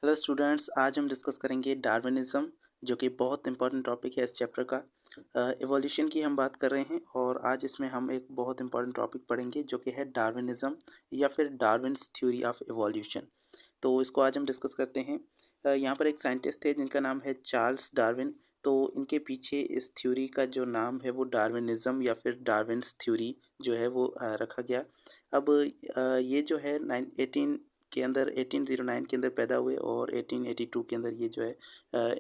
Hello students, आज हम discuss करेंगे डार्विनिज़्म, जो कि बहुत इंपॉर्टेंट टॉपिक है इस चैप्टर का। एवोल्यूशन की हम बात कर रहे हैं और आज इसमें हम एक बहुत इंपॉर्टेंट टॉपिक पढ़ेंगे जो कि है डार्विनिज़्म या फिर डार्विन्स थ्योरी ऑफ एवोल्यूशन। तो इसको आज हम डिस्कस करते हैं। यहाँ पर एक साइंटिस्ट थे जिनका नाम है चार्ल्स डार्विन। तो इनके पीछे इस थ्योरी का जो नाम है वो डार्विनिज़्म या फिर डार्विन्स थ्योरी जो है वो रखा गया। अब ये जो है 1809 के अंदर पैदा हुए और 1882 के अंदर ये जो है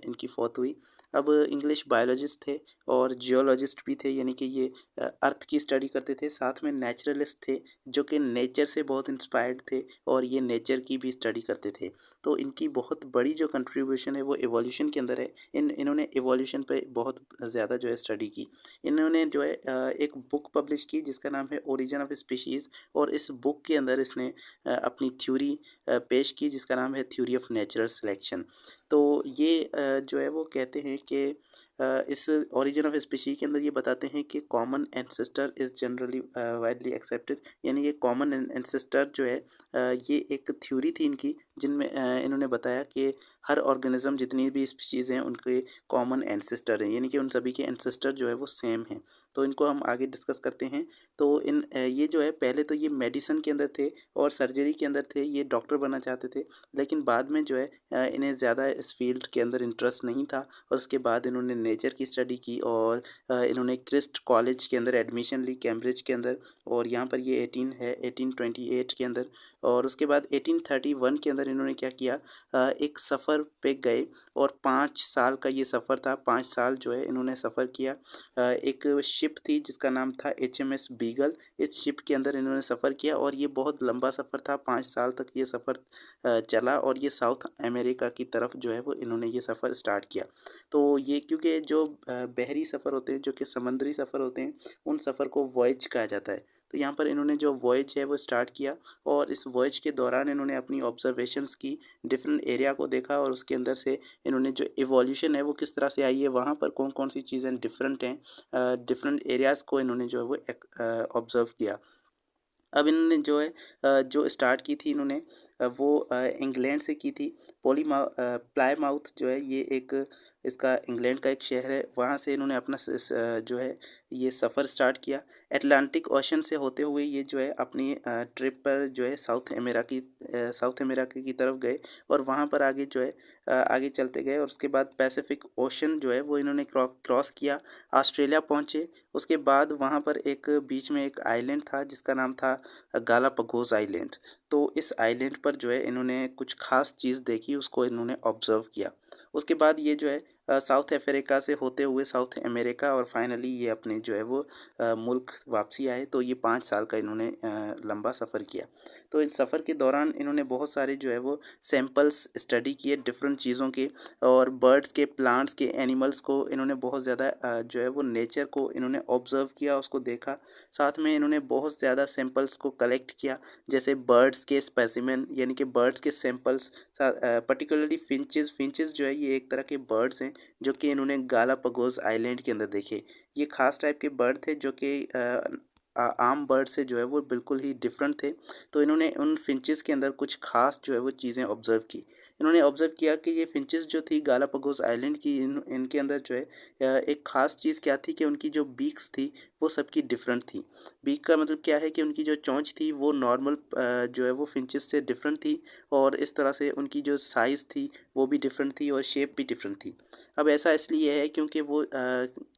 इनकी फौत हुई। अब इंग्लिश बायोलॉजिस्ट थे और जियोलॉजिस्ट भी थे, यानी कि ये अर्थ की स्टडी करते थे। साथ में नेचुरलिस्ट थे जो कि नेचर से बहुत इंस्पायर्ड थे और ये नेचर की भी स्टडी करते थे। तो इनकी बहुत बड़ी जो कंट्रीब्यूशन है वो एवोल्यूशन के अंदर है। इन्होंने एवोल्यूशन पे बहुत ज़्यादा जो है स्टडी की। इन्होंने जो है एक बुक पब्लिश की जिसका नाम है ओरिजिन ऑफ स्पीशीज़, और इस बुक के अंदर इसने अपनी थ्योरी पेश की जिसका नाम है थ्योरी ऑफ नेचुरल सिलेक्शन। तो ये जो है वो कहते हैं कि इस ओरिजिन ऑफ स्पीशी के अंदर ये बताते हैं कि common ancestor is generally widely accepted, यानी कि कॉमन एंसेस्टर जो है ये एक थ्योरी थी इनकी जिनमें इन्होंने बताया कि हर ऑर्गेनिज्म जितनी भी स्पीशीज़ हैं उनके कॉमन एंसेस्टर हैं, यानी कि उन सभी के एंसेस्टर जो है वो सेम हैं। तो इनको हम आगे डिस्कस करते हैं। तो ये जो है पहले तो ये मेडिसिन के अंदर थे और सर्जरी के अंदर थे, ये डॉक्टर बनना चाहते थे। लेकिन बाद में जो है इन्हें ज़्यादा इस फील्ड के अंदर इंटरेस्ट नहीं था और उसके बाद इन्होंने नेचर की स्टडी की और इन्होंने क्रिस्ट कॉलेज के अंदर एडमिशन ली कैम्ब्रिज के अंदर, और यहाँ पर ये 1828 के अंदर। और उसके बाद 1831 के अंदर इन्होंने क्या किया, एक सफ़र पे गए और 5 साल का ये सफ़र था। 5 साल जो है इन्होंने सफ़र किया। एक शिप थी जिसका नाम था HMS बीगल। इस शिप के अंदर इन्होंने सफ़र किया और ये बहुत लंबा सफ़र था। 5 साल तक ये सफ़र चला और ये साउथ अमेरिका की तरफ जो है वो इन्होंने ये सफ़र स्टार्ट किया। तो ये क्योंकि जो बहरी सफ़र होते हैं, जो कि समुद्री सफ़र होते हैं, उन सफ़र को वॉयज कहा जाता है। तो यहाँ पर इन्होंने जो वॉयज है वो स्टार्ट किया और इस वॉयज के दौरान इन्होंने अपनी ऑब्जर्वेशंस की, डिफरेंट एरिया को देखा और उसके अंदर से इन्होंने जो इवोल्यूशन है वो किस तरह से आई है, वहाँ पर कौन कौन सी चीज़ें डिफरेंट हैं, डिफरेंट एरियाज़ को इन्होंने जो है वो ऑब्ज़र्व किया। अब इन्होंने जो है जो स्टार्ट की थी इन्होंने वो इंग्लैंड से की थी। प्लायमाउथ जो है ये एक इसका इंग्लैंड का एक शहर है, वहाँ से इन्होंने अपना जो है ये सफ़र स्टार्ट किया। अटलांटिक ओशन से होते हुए ये जो है अपनी ट्रिप पर जो है साउथ अमेरिका की तरफ गए और वहाँ पर आगे जो है आगे चलते गए और उसके बाद पैसिफिक ओशन जो है वो इन्होंने क्रॉस किया, ऑस्ट्रेलिया पहुँचे। उसके बाद वहाँ पर एक बीच में एक आइलैंड था जिसका नाम था गालापागोस आइलैंड। तो इस आइलैंड पर जो है इन्होंने कुछ ख़ास चीज़ देखी, उसको इन्होंने ऑब्ज़र्व किया। उसके बाद ये जो है साउथ अफ्रीका से होते हुए साउथ अमेरिका और फाइनली ये अपने जो है वो मुल्क वापसी आए। तो ये 5 साल का इन्होंने लंबा सफ़र किया। तो इस सफ़र के दौरान इन्होंने बहुत सारे जो है वो सैंपल्स स्टडी किए डिफरेंट चीज़ों के, और बर्ड्स के, प्लांट्स के, एनिमल्स को इन्होंने बहुत ज़्यादा जो है वो नेचर को इन्होंने ऑब्ज़र्व किया, उसको देखा। साथ में इन्होंने बहुत ज़्यादा सैंपल्स को कलेक्ट किया, जैसे बर्ड्स के स्पेसिमेन, यानी कि बर्ड्स के सैंपल्स, पर्टिकुलरली फिंचेस जो है ये एक तरह के बर्ड्स हैं जो कि इन्होंने गालापागोस आइलैंड के अंदर देखे। ये ख़ास टाइप के बर्ड थे जो कि आम बर्ड से जो है वो बिल्कुल ही डिफरेंट थे। तो इन्होंने उन फिंचेस के अंदर कुछ ख़ास जो है वो चीज़ें ऑब्ज़र्व की। इन्होंने ऑब्ज़र्व किया कि ये फिंचेस जो थी गालापागोस आइलैंड की, इनके अंदर जो है एक ख़ास चीज़ क्या थी कि उनकी जो बीक्स थी वो सबकी डिफरेंट थी। बीक का मतलब क्या है कि उनकी जो चोंच थी वो नॉर्मल जो है वो फिंचेस से डिफरेंट थी, और इस तरह से उनकी जो साइज़ थी वो भी डिफरेंट थी और शेप भी डिफरेंट थी। अब ऐसा इसलिए है क्योंकि वो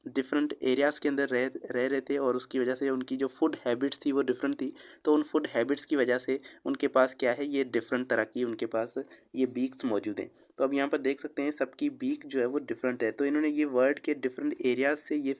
डिफरेंट एरियाज़ के अंदर रह रहे थे और उसकी वजह से उनकी जो फूड हैबिट्स थी वो डिफरेंट थी। तो उन फूड हैबिट्स की वजह से उनके पास क्या है, ये डिफरेंट तरह की उनके पास ये बीक्स मौजूद हैं। तो अब यहाँ पर देख सकते हैं सबकी बीक जो है वो डिफरेंट है। तो इन्होंने ये वर्ल्ड के डिफरेंट एरियाज़ से ये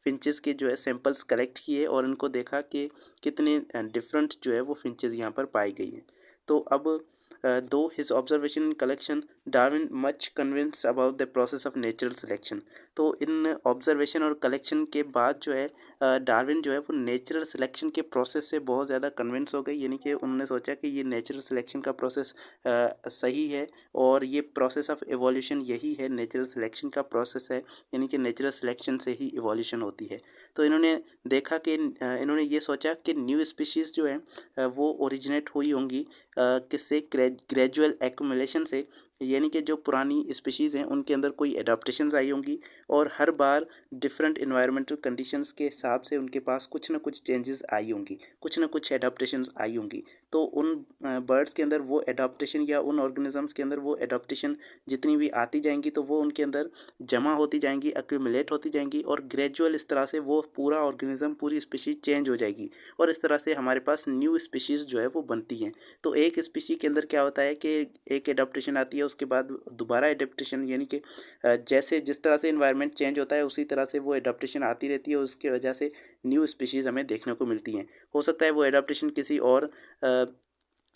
फिंचेस के जो है सैंपल्स कलेक्ट किए और उनको देखा कि कितने डिफरेंट जो है वो फिंचेस यहाँ पर पाई गई हैं। तो अब दो his observation in collection, Darwin much convince about the process of natural selection. तो इन ऑब्जर्वेशन और कलेक्शन के बाद जो है डार्विन जो है वो नेचुरल सिलेक्शन के प्रोसेस से बहुत ज़्यादा कन्विंस हो गई, यानी कि उन्होंने सोचा कि ये नेचुरल सिलेक्शन का प्रोसेस सही है और ये प्रोसेस ऑफ एवोल्यूशन यही है, नेचुरल सिलेक्शन का प्रोसेस है, यानी कि नेचुरल सिलेक्शन से ही इवोल्यूशन होती है। तो इन्होंने देखा कि इन्होंने ये सोचा कि न्यू स्पीशीज़ जो है वो ओरिजिनेट हुई होंगी किससे, ग्रेजुअल एक्यूमुलेशन से, यानी कि जो पुरानी स्पीशीज़ हैं उनके अंदर कोई एडाप्टेशंस आई होंगी और हर बार डिफरेंट एनवायरमेंटल कंडीशंस के हिसाब से उनके पास कुछ ना कुछ चेंजेस आई होंगी, कुछ ना कुछ एडाप्टेशंस आई होंगी। तो उन बर्ड्स के अंदर वो एडाप्टेशन या उन ऑर्गेनिजम्स के अंदर वो एडाप्टेशन जितनी भी आती जाएंगी तो वो उनके अंदर जमा होती जाएंगी, एक्यूमुलेट होती जाएंगी और ग्रेजुअल इस तरह से वो पूरा ऑर्गेनिज्म, पूरी स्पीशीज चेंज हो जाएगी और इस तरह से हमारे पास न्यू स्पीशीज़ जो है वो बनती हैं। तो एक स्पीशी के अंदर क्या होता है कि एक एडाप्टेशन आती है, उसके बाद दोबारा एडाप्टेशन, यानी कि जैसे जिस तरह से इन्वायरमेंट चेंज होता है उसी तरह से वो एडाप्टेशन आती रहती है और उसकी वजह से न्यू स्पीशीज़ हमें देखने को मिलती हैं। हो सकता है वो एडाप्टेशन किसी और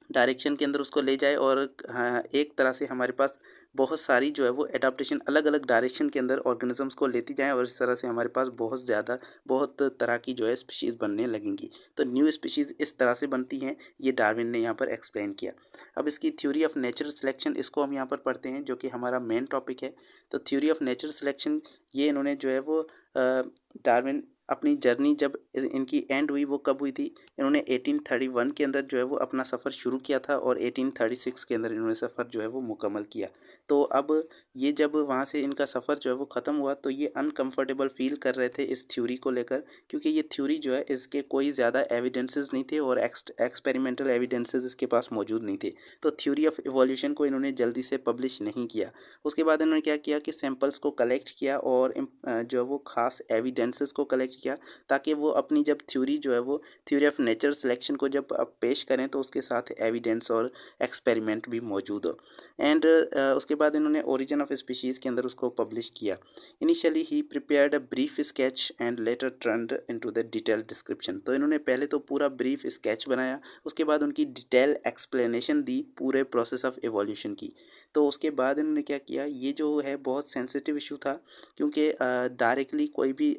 डायरेक्शन के अंदर उसको ले जाए और हाँ, एक तरह से हमारे पास बहुत सारी जो है वो एडाप्टेशन अलग अलग डायरेक्शन के अंदर ऑर्गेनिजम्स को लेती जाएँ और इस तरह से हमारे पास बहुत ज़्यादा बहुत तरह की जो है स्पीशीज़ बनने लगेंगी। तो न्यू स्पीशीज़ इस तरह से बनती हैं, ये डार्विन ने यहाँ पर एक्सप्लेन किया। अब इसकी थ्योरी ऑफ नेचुरल सिलेक्शन, इसको हम यहाँ पर पढ़ते हैं जो कि हमारा मेन टॉपिक है। तो थ्योरी ऑफ नेचुरल सिलेक्शन ये इन्होंने जो है वो डार्विन अपनी जर्नी जब इनकी एंड हुई वो कब हुई थी, इन्होंने 1831 के अंदर जो है वो अपना सफ़र शुरू किया था और 1836 के अंदर इन्होंने सफ़र जो है वो मुकम्मल किया। तो अब ये जब वहाँ से इनका सफ़र जो है वो ख़त्म हुआ तो ये अनकंफर्टेबल फ़ील कर रहे थे इस थ्योरी को लेकर, क्योंकि ये थ्योरी जो है इसके कोई ज़्यादा एविडेंसेस नहीं थे और एक्सपेरिमेंटल एविडेंसेस इसके पास मौजूद नहीं थे। तो थ्योरी ऑफ इवोल्यूशन को इन्होंने जल्दी से पब्लिश नहीं किया। उसके बाद इन्होंने क्या किया कि सैंपल्स को कलेक्ट किया और जो है वो ख़ास एविडेंसेस को कलेक्ट किया, ताकि वो अपनी जब थ्योरी जो है वो थ्योरी ऑफ नेचुरल सिलेक्शन को जब अब पेश करें तो उसके साथ एविडेंस और एक्सपेरिमेंट भी मौजूद हो। एंड उसके बाद इन्होंने ओरिजिन ऑफ स्पीशीज़ के अंदर उसको पब्लिश किया। Initially he prepared a brief sketch and later turned into the detailed description. तो इन्होंने पहले तो पूरा ब्रीफ स्केच बनाया, उसके बाद उनकी डिटेल एक्सप्लेनेशन दी पूरे प्रोसेस ऑफ एवोल्यूशन की। तो उसके बाद इन्होंने क्या किया, ये जो है बहुत सेंसिटिव इशू था, क्योंकि डायरेक्टली कोई भी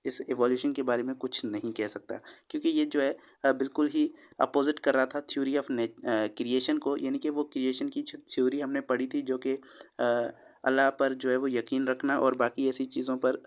इस एवोल्यूशन के बारे में कुछ नहीं कह सकता, क्योंकि ये जो है बिल्कुल ही अपोजिट कर रहा था थ्योरी ऑफ क्रिएशन को। यानी कि वो क्रिएशन की जो थ्योरी हमने पढ़ी थी जो कि अल्लाह पर जो है वो यकीन रखना और बाकी ऐसी चीज़ों पर,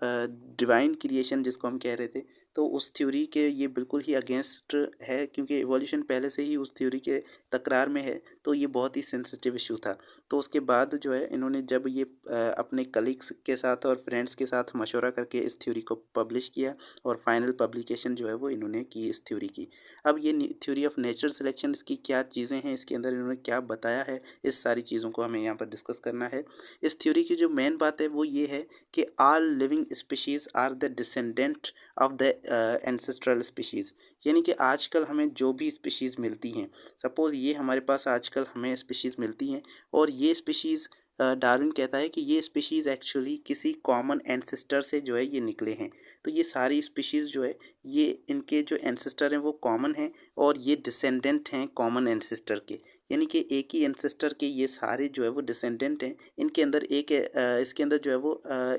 डिवाइन क्रिएशन जिसको हम कह रहे थे, तो उस थ्योरी के ये बिल्कुल ही अगेंस्ट है, क्योंकि एवोल्यूशन पहले से ही उस थ्योरी के तकरार में है। तो ये बहुत ही सेंसिटिव इशू था। तो उसके बाद जो है इन्होंने जब ये अपने कलीग्स के साथ और फ्रेंड्स के साथ मशवरा करके इस थ्योरी को पब्लिश किया और फाइनल पब्लिकेशन जो है वो इन्होंने की इस थ्योरी की। अब ये थ्योरी ऑफ नेचुरल सिलेक्शन, इसकी क्या चीज़ें हैं, इसके अंदर इन्होंने क्या बताया है, इस सारी चीज़ों को हमें यहाँ पर डिस्कस करना है। इस थ्योरी की जो मेन बात है वो ये है कि all living species are the descendant of the ancestral species. यानी कि आजकल हमें जो भी स्पीशीज़ मिलती हैं, सपोज़ ये हमारे पास आजकल हमें स्पीशीज़ मिलती हैं और ये स्पीशीज़, डार्विन कहता है कि ये स्पीशीज़ एक्चुअली किसी कॉमन एंसेस्टर से जो है ये निकले हैं। तो ये सारी स्पीशीज़ जो है ये इनके जो एंसेस्टर हैं वो कॉमन हैं और ये डिसेंडेंट हैं कॉमन एंसेस्टर के। यानी कि एक ही एंसेस्टर के ये सारे जो है वो डिसेंडेंट हैं। इनके अंदर इसके अंदर जो है वो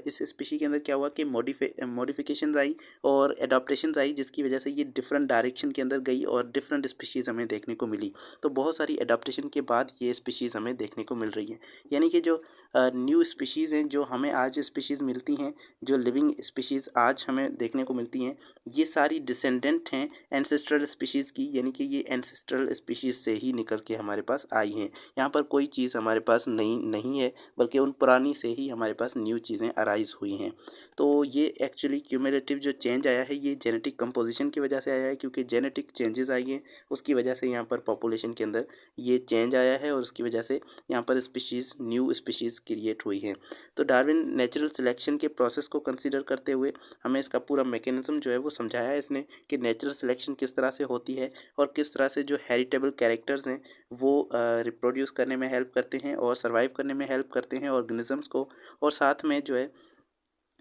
इस स्पीशी के अंदर क्या हुआ कि मॉडिफिकेशन आई और एडाप्टेशंस आई, जिसकी वजह से ये डिफरेंट डायरेक्शन के अंदर गई और डिफरेंट स्पीशीज़ हमें देखने को मिली। तो बहुत सारी एडाप्टेशन के बाद ये स्पीशीज़ हमें देखने को मिल रही हैं। यानी कि जो न्यू स्पीशीज़ हैं जो हमें आज स्पीशीज़ मिलती हैं, जो लिविंग स्पीशीज़ आज हमें देखने को मिलती हैं, ये सारी डिसेंडेंट हैं एंसेस्ट्रल स्पीशीज़ की। यानी कि ये एंसेस्ट्रल स्पीशीज़ से ही निकल के हमारे पास आई हैं। यहाँ पर कोई चीज़ हमारे पास नई नहीं है, बल्कि उन पुरानी से ही हमारे पास न्यू चीज़ें अराइज़ हुई हैं। तो ये एक्चुअली क्यूमुलेटिव जो चेंज आया है ये जेनेटिक कंपोजिशन की वजह से आया है, क्योंकि जेनेटिक चेंजेस आई हैं, उसकी वजह से यहाँ पर पॉपुलेशन के अंदर ये चेंज आया है और उसकी वजह से यहाँ पर स्पीशीज़, न्यू स्पीशीज़ क्रिएट हुई हैं। तो डार्विन नेचुरल सिलेक्शन के प्रोसेस को कंसीडर करते हुए हमें इसका पूरा मैकेनिज्म जो है वो समझाया है इसने, कि नेचुरल सिलेक्शन किस तरह से होती है और किस तरह से जो हेरिटेबल कैरेक्टर्स हैं वो रिप्रोड्यूस करने में हेल्प करते हैं और सर्वाइव करने में हेल्प करते हैं ऑर्गेनिजम्स को, और साथ में जो है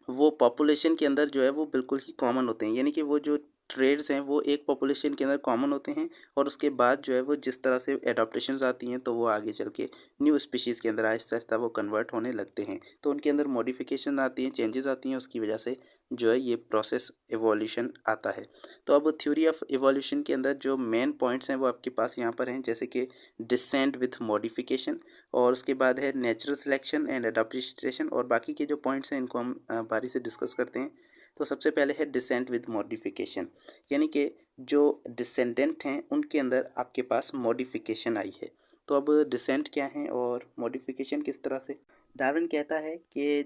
वो पॉपुलेशन के अंदर जो है वो बिल्कुल ही कॉमन होते हैं। यानी कि वो जो ट्रेड्स हैं वो एक पॉपुलेशन के अंदर कॉमन होते हैं और उसके बाद जो है वो जिस तरह से एडाप्टेशंस आती हैं तो वो आगे चल के न्यू स्पीशीज़ के अंदर आहिस्ता आहिस्ता वो कन्वर्ट होने लगते हैं। तो उनके अंदर मॉडिफिकेशन आती हैं, चेंजेस आती हैं, उसकी वजह से जो है ये प्रोसेस एवोल्यूशन आता है। तो अब थ्योरी ऑफ एवोल्यूशन के अंदर जो मेन पॉइंट्स हैं वो आपके पास यहाँ पर हैं, जैसे कि डिसेंट विथ मॉडिफिकेशन, और उसके बाद है नेचुरल सिलेक्शन एंड अडॉप्टेशन, और बाकी के जो पॉइंट्स हैं इनको हम बारी से डिस्कस करते हैं। तो सबसे पहले है डिसेंट विद मॉडिफिकेशन, यानी कि जो डिसेंडेंट हैं उनके अंदर आपके पास मॉडिफिकेशन आई है। तो अब डिसेंट क्या है और मॉडिफिकेशन किस तरह से? डार्विन कहता है कि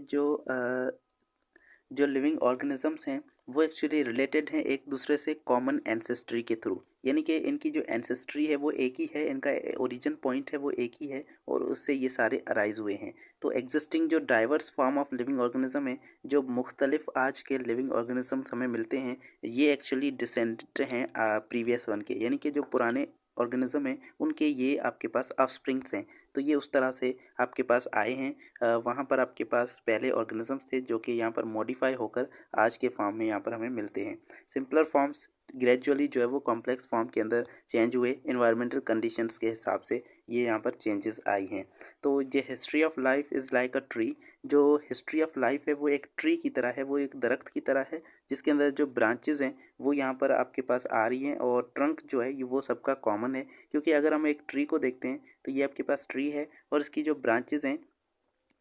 जो लिविंग ऑर्गेनिजम्स हैं वो एक्चुअली रिलेटेड हैं एक दूसरे से कॉमन एंसेस्ट्री के थ्रू, यानी कि इनकी जो एंसेस्ट्री है वो एक ही है, इनका ओरिजिन पॉइंट है वो एक ही है और उससे ये सारे अराइज हुए हैं। तो एग्जिस्टिंग जो diverse form of living organism है, जो मुख्तलिफ आज के लिविंग ऑर्गेनिजम्स हमें मिलते हैं, ये एक्चुअली डिसेंडेंट हैं प्रीवियस वन के, यानी कि जो पुराने ऑर्गेनिज्म हैं उनके ये आपके पास ऑफस्प्रिंग्स हैं। तो ये उस तरह से आपके पास आए हैं। वहाँ पर आपके पास पहले ऑर्गेनिजम्स थे जो कि यहाँ पर मॉडिफाई होकर आज के फॉर्म में यहाँ पर हमें मिलते हैं। सिंपलर फॉर्म्स ग्रेजुअली जो है वो कॉम्प्लेक्स फॉर्म के अंदर चेंज हुए इन्वायरमेंटल कंडीशंस के हिसाब से, ये यहाँ पर चेंजेस आई हैं। तो ये history of life is like a tree, जो हिस्ट्री ऑफ लाइफ है वो एक ट्री की तरह है, वो एक दरख्त की तरह है जिसके अंदर जो ब्रांचेज़ हैं वो यहाँ पर आपके पास आ रही हैं और ट्रंक जो है ये वो सबका कॉमन है। क्योंकि अगर हम एक ट्री को देखते हैं तो ये आपके पास ट्री है और इसकी जो ब्रांचेज़ हैं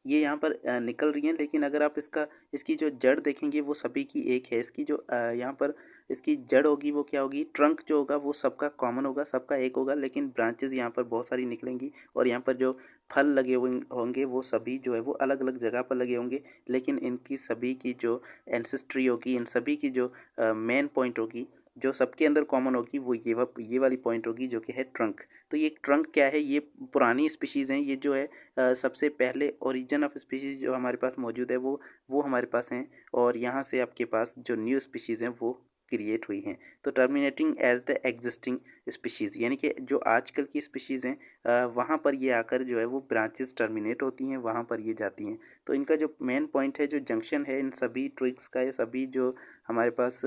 ये यहाँ पर निकल रही हैं, लेकिन अगर आप इसकी जो जड़ देखेंगे वो सभी की एक है। इसकी जो यहाँ पर इसकी जड़ होगी वो क्या होगी, ट्रंक जो होगा वो सबका कॉमन होगा, सबका एक होगा, लेकिन ब्रांचेज़ यहाँ पर बहुत सारी निकलेंगी और यहाँ पर जो फल लगे हुए होंगे वो सभी जो है वो अलग अलग जगह पर लगे होंगे, लेकिन इनकी सभी की जो एंसेस्ट्री होगी, इन सभी की जो मेन पॉइंट होगी, जो सबके अंदर कॉमन होगी, वो ये वाली पॉइंट होगी जो कि है ट्रंक। तो ये ट्रंक क्या है, ये पुरानी स्पीशीज़ हैं, ये जो है सबसे पहले ओरिजिन ऑफ स्पीशीज़ जो हमारे पास मौजूद है वो हमारे पास हैं और यहाँ से आपके पास जो न्यू स्पीशीज़ हैं वो क्रिएट हुई हैं। तो terminating at the existing species, यानी कि जो आजकल की स्पीशीज़ हैं वहाँ पर ये आकर जो है वो ब्रांचेस टर्मिनेट होती हैं, वहाँ पर ये जाती हैं। तो इनका जो मेन पॉइंट है, जो जंक्शन है इन सभी ट्विग्स का, ये सभी जो हमारे पास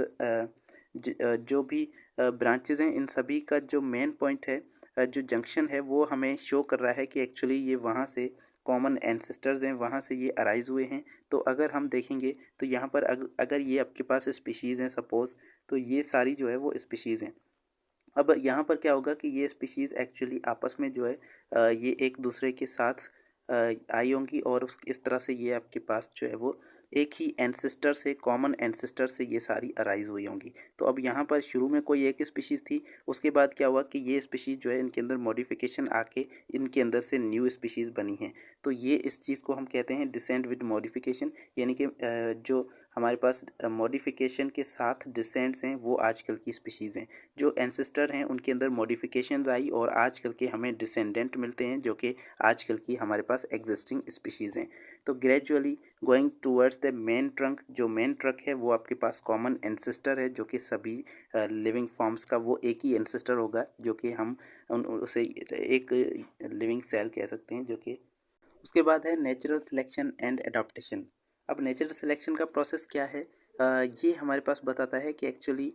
जो भी ब्रांचेज़ हैं इन सभी का जो मेन पॉइंट है, जो जंक्शन है वो हमें शो कर रहा है कि एक्चुअली ये वहाँ से कॉमन एंसेस्टर्स हैं, वहाँ से ये अराइज हुए हैं। तो अगर हम देखेंगे तो यहाँ पर अगर ये आपके पास स्पीशीज़ हैं सपोज़, तो ये सारी जो है वो स्पीशीज़ हैं। अब यहाँ पर क्या होगा कि ये स्पीशीज़ एक्चुअली आपस में जो है ये एक दूसरे के साथ आई होंगी और उस इस तरह से ये आपके पास जो है वो एक ही एंसेस्टर से, कॉमन एंसेस्टर से ये सारी अराइज हुई होंगी। तो अब यहाँ पर शुरू में कोई एक स्पीशीज़ थी, उसके बाद क्या हुआ कि ये स्पीशीज़ जो है इनके अंदर मॉडिफिकेशन आके इनके अंदर से न्यू स्पीशीज़ बनी हैं। तो ये इस चीज़ को हम कहते हैं डिसेंट विद मॉडिफिकेशन, यानी कि जो हमारे पास मॉडिफिकेशन के साथ डिसेंट्स हैं वो आजकल की स्पीशीज़ हैं। जो एंसेस्टर हैं उनके अंदर मॉडिफिकेशंस आई और आजकल के हमें डिसेंडेंट मिलते हैं जो कि आजकल की हमारे पास एग्जिस्टिंग स्पीशीज़ हैं। तो gradually going towards the main trunk, जो मेन ट्रंक है वो आपके पास कॉमन एंसेस्टर है जो कि सभी लिविंग फॉर्म्स का वो एक ही एंसेस्टर होगा, जो कि हम उसे एक लिविंग सेल कह सकते हैं। जो कि उसके बाद है नेचुरल सिलेक्शन एंड एडाप्टेशन। अब नेचुरल सिलेक्शन का प्रोसेस क्या है, ये हमारे पास बताता है कि एक्चुअली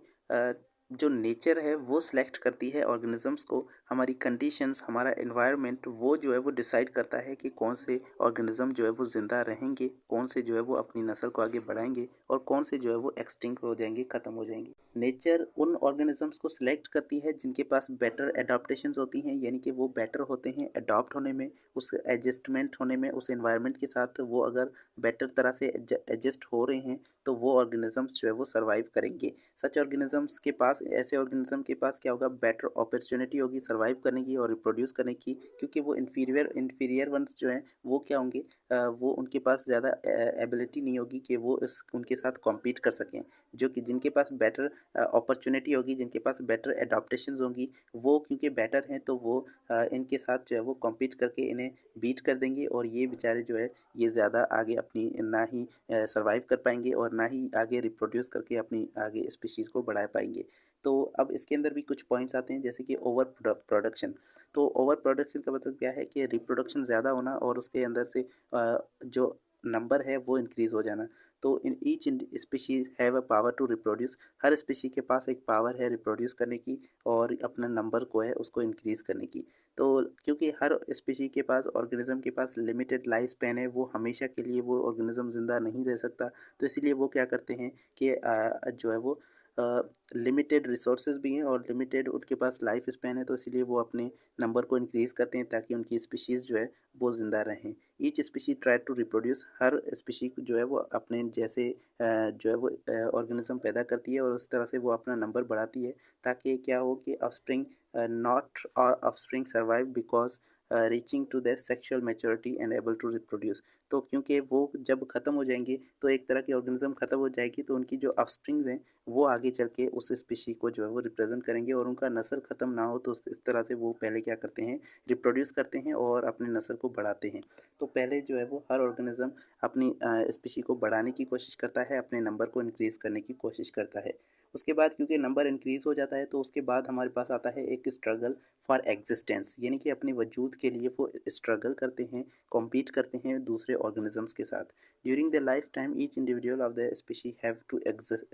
जो नेचर है वो सिलेक्ट करती है ऑर्गेनिजम्स को, हमारी कंडीशंस, हमारा एनवायरनमेंट वो जो है वो डिसाइड करता है कि कौन से ऑर्गेनिज्म जो है वो ज़िंदा रहेंगे, कौन से जो है वो अपनी नस्ल को आगे बढ़ाएंगे और कौन से जो है वो एक्सटिंक्ट हो जाएंगे, ख़त्म हो जाएंगे। नेचर उन ऑर्गेनिजम्स को सिलेक्ट करती है जिनके पास बेटर एडाप्टेशंस होती हैं, यानी कि वो बेटर होते हैं अडॉप्ट होने में, उस एडजस्टमेंट होने में, उस एनवायरनमेंट के साथ वो अगर बेटर तरह से एडजस्ट हो रहे हैं तो वो ऑर्गेनिजम्स जो है वो सर्वाइव करेंगे। सच ऑर्गेनिजम्स के पास, ऐसे ऑर्गेनिज्म के पास क्या होगा, बेटर अपॉर्चुनिटी होगी सर्वाइव करने की और रिप्रोड्यूस करने की, क्योंकि वो इन्फीरियर वंस जो हैं वो क्या होंगे, वो उनके पास ज़्यादा एबिलिटी नहीं होगी कि वो इस उनके साथ कॉम्पीट कर सकें। जो कि जिनके पास बेटर अपॉर्चुनिटी होगी, जिनके पास बेटर एडाप्टेशंस होंगी, वो क्योंकि बेटर हैं तो वो इनके साथ जो है वो कॉम्पीट करके इन्हें बीट कर देंगे और ये बेचारे जो है ये ज़्यादा आगे अपनी ना ही सर्वाइव कर पाएंगे और ना ही आगे रिप्रोड्यूस करके अपनी आगे स्पीशीज़ को बढ़ा पाएंगे। तो अब इसके अंदर भी कुछ पॉइंट्स आते हैं जैसे कि ओवर प्रोडक्शन। तो ओवर प्रोडक्शन का मतलब क्या है कि रिप्रोडक्शन ज़्यादा होना और उसके अंदर से जो नंबर है वो इंक्रीज़ हो जाना। तो in each species have a power to reproduce, हर स्पीशी के पास एक पावर है रिप्रोड्यूस करने की और अपना नंबर को है उसको इंक्रीज़ करने की। तो क्योंकि हर स्पीशी के पास, ऑर्गेनिज्म के पास लिमिटेड लाइफ स्पैन है, वो हमेशा के लिए वो ऑर्गेनिज्म ज़िंदा नहीं रह सकता, तो इसीलिए वो क्या करते हैं कि जो है वो लिमिटेड रिसोर्सेज भी हैं और लिमिटेड उनके पास लाइफ स्पैन है, तो इसीलिए वो अपने नंबर को इंक्रीज़ करते हैं ताकि उनकी स्पीशीज़ जो है वो ज़िंदा रहें। Each species try to reproduce, हर स्पीशी जो है वो अपने जैसे जो है वो ऑर्गेनिज्म पैदा करती है और उस तरह से वो अपना नंबर बढ़ाती है ताकि क्या हो कि offspring not offspring survive because reaching to the sexual maturity and able to reproduce. तो क्योंकि वो जब ख़त्म हो जाएंगे तो एक तरह की ऑर्गेनिज्म ख़त्म हो जाएगी, तो उनकी जो ऑफस्प्रिंग्स हैं वो आगे चल के उस स्पीशी को जो है वो रिप्रेजेंट करेंगे, और उनका नस्ल ख़त्म ना हो तो इस तरह से वो पहले क्या करते हैं, रिप्रोड्यूस करते हैं और अपने नस्ल को बढ़ाते हैं। तो पहले जो है वो हर ऑर्गेनिज्म अपनी स्पीशी को बढ़ाने की कोशिश करता है, अपने नंबर को इंक्रीज़ करने की कोशिश करता है। उसके बाद क्योंकि नंबर इंक्रीज़ हो जाता है तो उसके बाद हमारे पास आता है एक स्ट्रगल फॉर एग्जिस्टेंस, यानी कि अपने वजूद के लिए वो स्ट्रगल करते हैं, कॉम्पीट करते हैं दूसरे ऑर्गेनिजम्स के साथ। During the life time each individual of the species have to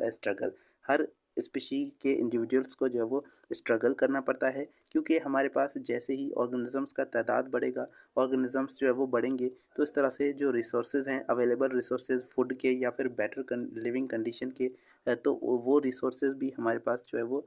struggle. हर स्पीशी के इंडिविजुअल्स को जो है वो स्ट्रगल करना पड़ता है, क्योंकि हमारे पास जैसे ही ऑर्गेनिजम्स का तादाद बढ़ेगा, ऑर्गेनिजम्स जो है वो बढ़ेंगे, तो इस तरह से जो रिसोर्सेज हैं, अवेलेबल रिसोर्सेज फूड के या फिर बेटर लिविंग कंडीशन के, तो वो रिसोर्सेज भी हमारे पास जो है वो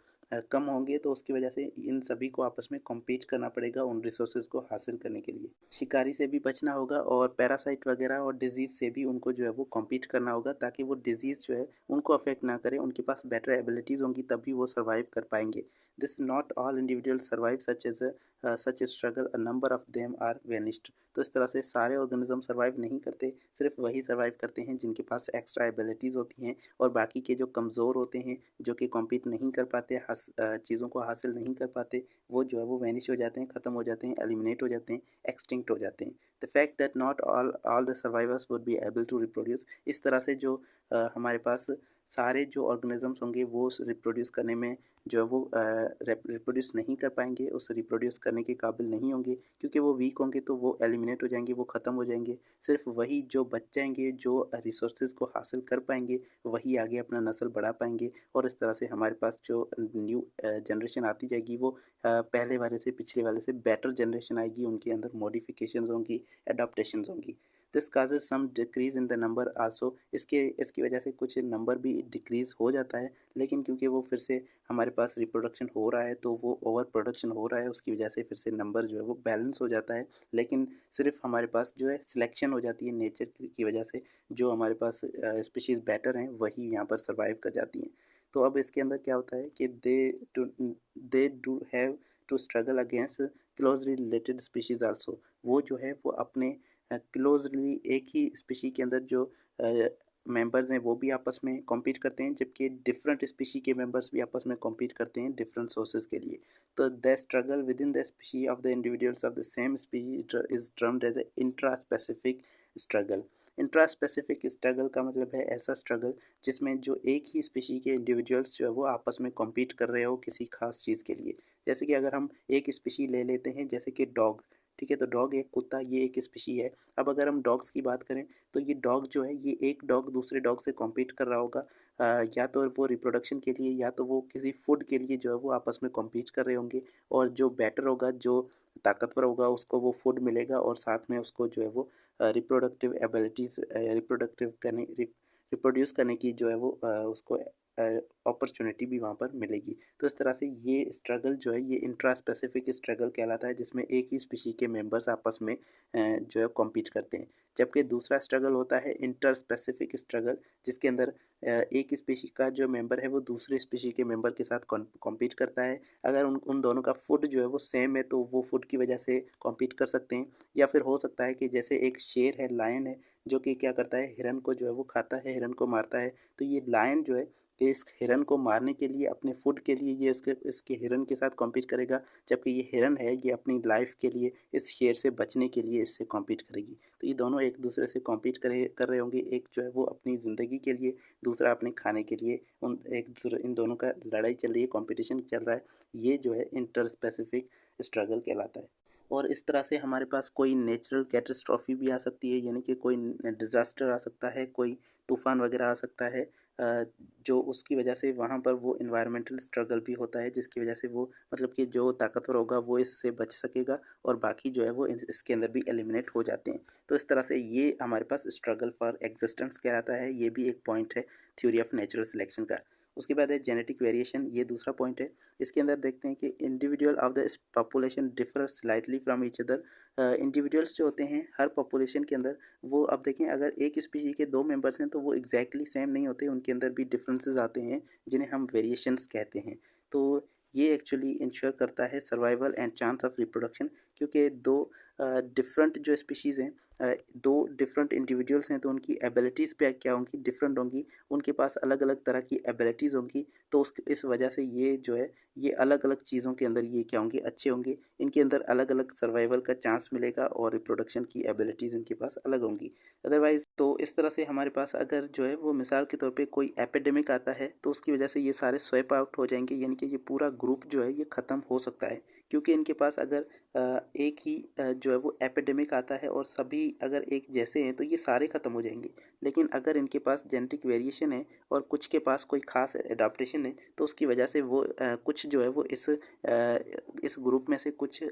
कम होंगे, तो उसकी वजह से इन सभी को आपस में कॉम्पीट करना पड़ेगा उन रिसोर्सेज को हासिल करने के लिए। शिकारी से भी बचना होगा और पैरासाइट वगैरह और डिजीज़ से भी उनको जो है वो कॉम्पीट करना होगा, ताकि वो डिजीज़ जो है उनको अफेक्ट ना करे, उनके पास बेटर एबिलिटीज़ होंगी तभी वो सर्वाइव कर पाएंगे। This not all individual survive such struggle a number of them are vanished. तो इस तरह से सारे ऑर्गेनिज्म सर्वाइव नहीं करते, सिर्फ वही सर्वाइव करते हैं जिनके पास एक्स्ट्रा एबिलिटीज़ होती हैं, और बाकी के जो कमज़ोर होते हैं, जो कि कॉम्पीट नहीं कर पाते, चीज़ों को हासिल नहीं कर पाते, वो जो है वो वैनिश हो जाते हैं, ख़त्म हो जाते हैं, एलिमिनेट हो जाते हैं, एक्सटिंक्ट हो जाते हैं। The fact that not all the survivors would be able to reproduce. इस तरह से जो हमारे पास सारे जो ऑर्गेनिजम्स होंगे वो रिप्रोड्यूस करने में जो है वो रिप्रोड्यूस नहीं कर पाएंगे, उस रिप्रोड्यूस करने के काबिल नहीं होंगे, क्योंकि वो वीक होंगे, तो वो एलिमिनेट हो जाएंगे, वो ख़त्म हो जाएंगे। सिर्फ वही जो बच जाएंगे, जो रिसोर्सेज को हासिल कर पाएंगे, वही आगे अपना नस्ल बढ़ा पाएंगे, और इस तरह से हमारे पास जो न्यू जनरेशन आती जाएगी वो पहले वाले से, पिछले वाले से बेटर जनरेशन आएगी, उनके अंदर मॉडिफिकेशंस होंगी, एडाप्टेशंस होंगी। This causes some decrease in the number also. इसकी वजह से कुछ नंबर भी डिक्रीज़ हो जाता है, लेकिन क्योंकि वो फिर से हमारे पास रिप्रोडक्शन हो रहा है, तो वो ओवर प्रोडक्शन हो रहा है, उसकी वजह से फिर से नंबर जो है वो बैलेंस हो जाता है। लेकिन सिर्फ हमारे पास जो है सिलेक्शन हो जाती है नेचर की वजह से, जो हमारे पास स्पीशीज़ बेटर हैं वही यहाँ पर सर्वाइव कर जाती हैं। तो अब इसके अंदर क्या होता है कि they do have to struggle against closely related species also. वो जो है वो अपने क्लोजली एक ही स्पीशी के अंदर जो मेंबर्स हैं वो भी आपस में कॉम्पीट करते हैं, जबकि डिफरेंट स्पीशी के मेंबर्स भी आपस में कॉम्पीट करते हैं डिफरेंट सोर्सेज के लिए। तो the struggle within the species of the individuals of the same species is termed as a intra specific struggle. Intra specific struggle का मतलब है ऐसा स्ट्रगल जिसमें जो एक ही स्पीशी के इंडिविजुअल्स जो है वो आपस में कॉम्पीट कर रहे हो किसी खास चीज़ के लिए। जैसे कि अगर हम एक स्पीशी ले लेते हैं, जैसे कि डॉग, ठीक है, तो डॉग एक कुत्ता, ये एक स्पीशी है। अब अगर हम डॉग्स की बात करें, तो ये डॉग जो है, ये एक डॉग दूसरे डॉग से कॉम्पीट कर रहा होगा, या तो वो रिप्रोडक्शन के लिए, या तो वो किसी फूड के लिए जो है वो आपस में कॉम्पीट कर रहे होंगे, और जो बेटर होगा, जो ताकतवर होगा, उसको वो फूड मिलेगा, और साथ में उसको जो है वो रिप्रोडक्टिव एबिलिटीज़ रिप्रोड्यूस करने की जो है वो उसको अपॉर्चुनिटी भी वहाँ पर मिलेगी। तो इस तरह से ये स्ट्रगल जो है ये इंट्रा स्पेसिफिक स्ट्रगल कहलाता है, जिसमें एक ही स्पीशी के मेंबर्स आपस में जो है कॉम्पीट करते हैं। जबकि दूसरा स्ट्रगल होता है इंटर स्पेसिफिक स्ट्रगल, जिसके अंदर एक स्पीशी का जो मेंबर है वो दूसरे स्पीशी के मेंबर के साथ कॉम्पीट करता है। अगर उन उन दोनों का फूड जो है वो सेम है, तो वो फूड की वजह से कॉम्पीट कर सकते हैं। या फिर हो सकता है कि जैसे एक शेर है, लायन है, जो कि क्या करता है, हिरन को जो है वो खाता है, हिरन को मारता है। तो ये लायन जो है, ये इस हिरन को मारने के लिए, अपने फूड के लिए ये इसके इसके हिरन के साथ कॉम्पीट करेगा, जबकि ये हिरन है, ये अपनी लाइफ के लिए, इस शेर से बचने के लिए इससे कॉम्पीट करेगी। तो ये दोनों एक दूसरे से कॉम्पीट कर रहे होंगे, एक जो है वो अपनी ज़िंदगी के लिए, दूसरा अपने खाने के लिए, इन दोनों का लड़ाई चल रही है, कॉम्पिटिशन चल रहा है। ये जो है इंटर स्पेसिफिक स्ट्रगल कहलाता है। और इस तरह से हमारे पास कोई नेचुरल कैटास्ट्रॉफ़ी भी आ सकती है, यानी कि कोई डिज़ास्टर आ सकता है, कोई तूफ़ान वगैरह आ सकता है, जो उसकी वजह से वहाँ पर वो एनवायरमेंटल स्ट्रगल भी होता है, जिसकी वजह से वो, मतलब कि जो ताकतवर होगा वो इससे बच सकेगा, और बाकी जो है वो इसके अंदर भी एलिमिनेट हो जाते हैं। तो इस तरह से ये हमारे पास स्ट्रगल फॉर एग्जिस्टेंस कहलाता है। ये भी एक पॉइंट है थ्योरी ऑफ नेचुरल सिलेक्शन का। उसके बाद है जेनेटिक वेरिएशन, ये दूसरा पॉइंट है। इसके अंदर देखते हैं कि individual of the population differ slightly from each other. Individuals जो होते हैं हर पॉपुलेशन के अंदर, वो अब देखें, अगर एक स्पीशी के दो मेंबर्स हैं तो वो एग्जैक्टली सेम नहीं होते, उनके अंदर भी डिफरेंसेस आते हैं, जिन्हें हम वेरिएशंस कहते हैं। तो ये एक्चुअली इंश्योर करता है survival and chance of reproduction, क्योंकि दो डिफरेंट जो स्पीशीज़ हैं, दो डिफरेंट इंडिविजुअल्स हैं, तो उनकी एबिलिटीज़ पे क्या होंगी, डिफरेंट होंगी, उनके पास अलग अलग तरह की एबिलिटीज़ होंगी। तो उस इस वजह से ये जो है ये अलग अलग चीज़ों के अंदर ये क्या होंगे, अच्छे होंगे। इनके अंदर अलग अलग सर्वाइवल का चांस मिलेगा और रिप्रोडक्शन की एबिलिटीज़ इनके पास अलग होंगी। अदरवाइज़ तो इस तरह से हमारे पास अगर जो है वो मिसाल के तौर पे कोई एपिडेमिक आता है, तो उसकी वजह से ये सारे स्वाइप आउट हो जाएंगे, यानी कि ये पूरा ग्रुप जो है ये ख़त्म हो सकता है। क्योंकि इनके पास अगर एक ही जो है वो एपिडेमिक आता है और सभी अगर एक जैसे हैं, तो ये सारे ख़त्म हो जाएंगे। लेकिन अगर इनके पास जेनेटिक वेरिएशन है और कुछ के पास कोई ख़ास एडाप्टेशन है, तो उसकी वजह से वो कुछ जो है वो इस ग्रुप में से कुछ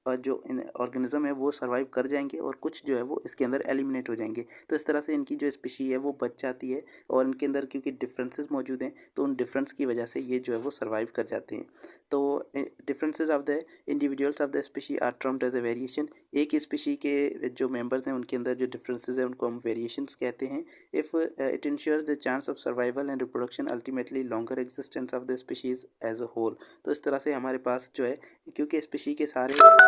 जो इन ऑर्गेनिज़्म है वो सर्वाइव कर जाएंगे और कुछ जो है वो इसके अंदर एलिमिनेट हो जाएंगे। तो इस तरह से इनकी जो स्पीशी है वो बच जाती है और इनके अंदर क्योंकि डिफरेंसेस मौजूद हैं, तो उन डिफरेंस की वजह से ये जो है वो सर्वाइव कर जाते हैं। तो differences of the individuals of the species are termed as a variation. एक स्पीशी के जो मेंबर्स हैं उनके अंदर जो डिफरेंसेस हैं उनको हम वेरिएशंस कहते हैं। If it ensures the chance of survival and reproduction ultimately longer existence of the species as a whole. तो इस तरह से हमारे पास जो है, क्योंकि स्पीशी के सारे